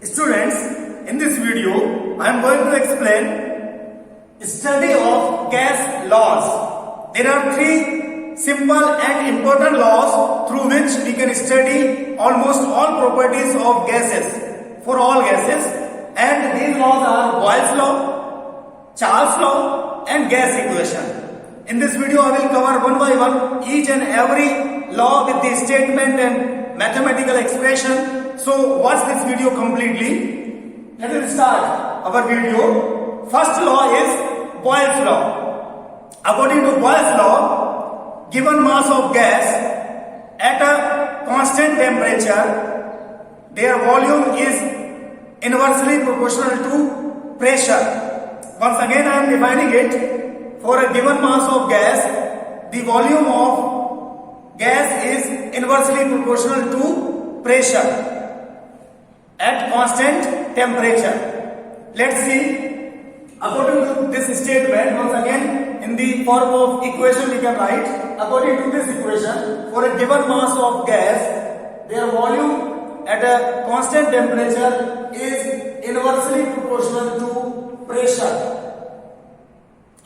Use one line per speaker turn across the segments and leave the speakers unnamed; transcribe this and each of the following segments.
Students, in this video, I am going to explain study of gas laws. There are three simple and important laws through which we can study almost all properties of gases for all gases, and these laws are Boyle's law, Charles law, and gas equation. In this video, I will cover one by one each and every law with the statement and mathematical expression. So watch this video completely. Let us start our video. First law is Boyle's law. According to Boyle's law, given mass of gas at a constant temperature, their volume is inversely proportional to pressure. Once again, I am defining it. For a given mass of gas, the volume of gas is inversely proportional to pressure at constant temperature. Let's see. According to this statement, once again in the form of equation we can write. According to this equation, for a given mass of gas, their volume at a constant temperature is inversely proportional to pressure.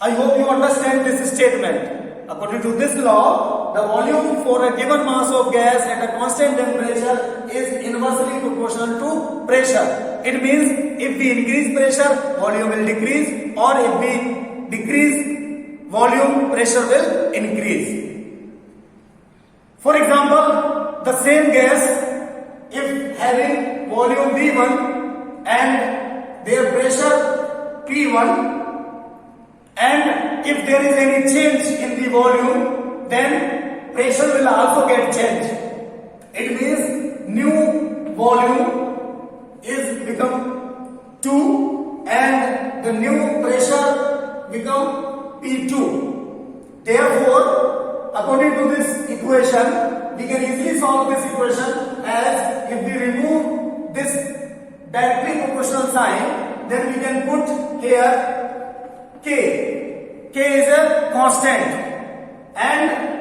I hope you understand this statement. According to this law, the volume for a given mass of gas at a constant temperature is inversely proportional to pressure. It means if we increase pressure, volume will decrease, or if we decrease volume, pressure will increase. For example, the same gas, if having volume V1 and their pressure P1, and if there is any change in the volume, then pressure will also get changed. It means new volume is become 2 and the new pressure become P2. Therefore, according to this equation, we can easily solve this equation as if we remove this directly proportional sign, then we can put here K. K is a constant and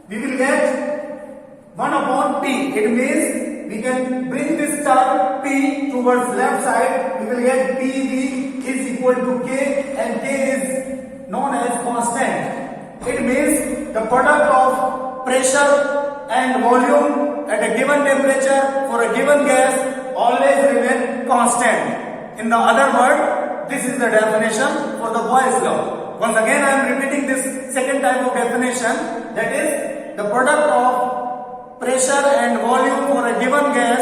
we will get 1 upon P. It means we can bring this term P towards left side. We will get PV is equal to K and K is known as constant. It means the product of pressure and volume at a given temperature for a given gas always remain constant. In the other word, this is the definition for the Boyle's law. Once again, I am repeating this second type of definition, that is the product of pressure and volume for a given gas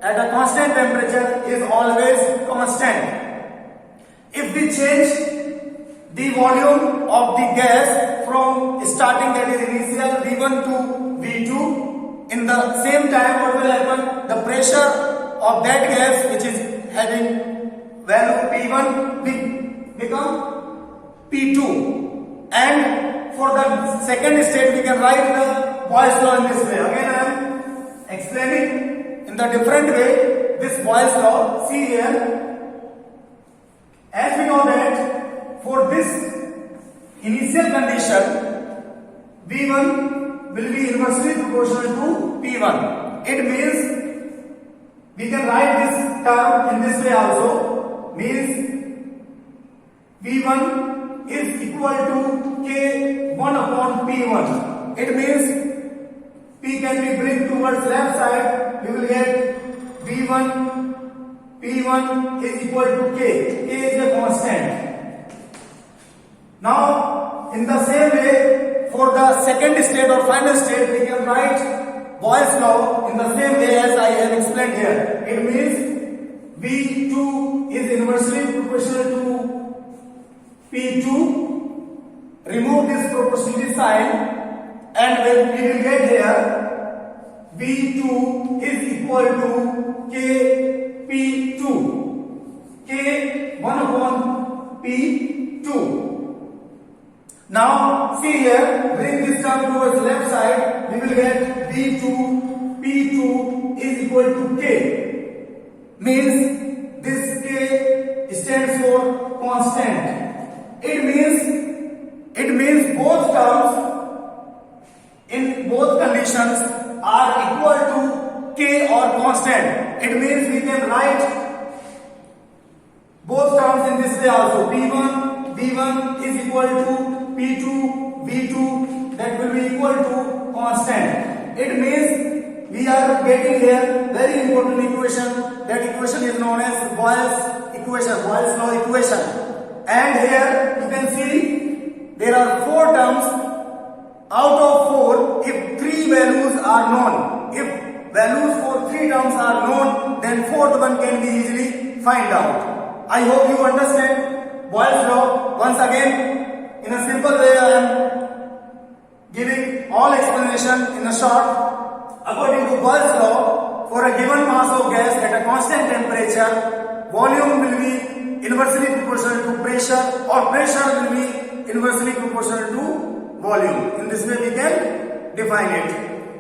at a constant temperature is always constant. If we change the volume of the gas from starting, that is initial V1 to V2, in the same time what will happen? The pressure of that gas which is having value P1 will become P2, and for the second state we can write the Boyle's law in this way. Again I am explaining in the different way this Boyle's law. See here, as we know that for this initial condition V1 will be inversely proportional to P1. It means we can write this term in this way also. Means V1 is equal to K 1 upon P1. It means P can be bring towards left side. We will get V1 P1 is equal to K. K is a constant. Now, in the same way, for the second state or final state, we can write Boyle's law in the same way as I have explained here. It means V2 is inversely proportional to P2. Remove this proportionality sign and when we will get here V2 is equal to K P2. K 1 upon P2. Now see here, bring this term towards left side. We will get V2 P2 is equal to K. Means this K stands for constant. It means both terms in both conditions are equal to K or constant. constant. It means we can write both terms in this way also. P1 V1 is equal to P2 V2, that will be equal to constant. It means we are getting here very important equation. That equation is known as Boyle's equation, Boyle's law equation. And here you can see there are 4 terms. Out of 4, if 3 values are known, if values for 3 terms are known, then 4th one can be easily find out. I hope you understand Boyle's law. Once again, in a simple way, I am giving all explanation in a short. According to Boyle's law, for a given mass of gas at a constant temperature, volume will be inversely proportional to pressure, or pressure will be inversely proportional to volume. In this way we can define it,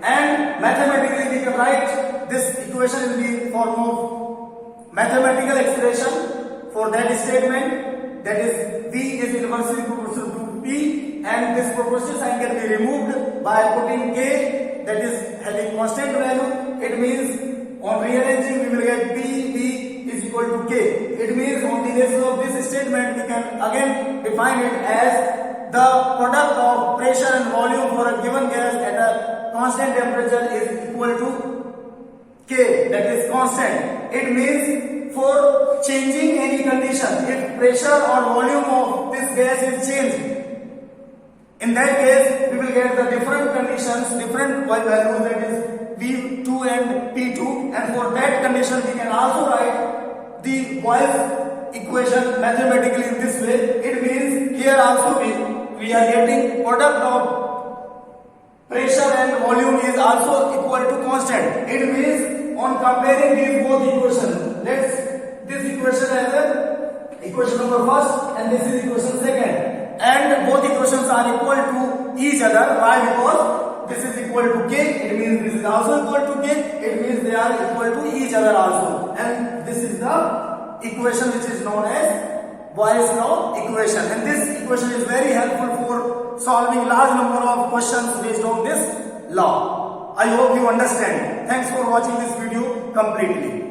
and mathematically we can write this equation in the form of mathematical expression for that statement, that is V is inversely proportional to P, and this proportion sign can be removed by putting K, that is having constant value. It means on rearranging we will get P V is equal to K. It means on the basis of this statement we can again define it as the product of pressure and volume for a given gas at a constant temperature is equal to K, that is constant. It means for changing any condition, if pressure or volume of this gas is changed, in that case we will get the different conditions, different values, that is V2 and P2, and for that condition we can also write the Boyle's equation mathematically in this way. It means here also we are getting product of pressure and volume is also equal to constant. It means on comparing these both equations, let's this equation as a equation number first and this is equation second, and both equations are equal to each other. Why? Because this is equal to K, it means this is also equal to K, it means they are equal to each other also, and this is the equation which is known as Boyle's law equation, and this equation is very helpful for solving large number of questions based on this law. I hope you understand. Thanks for watching this video completely.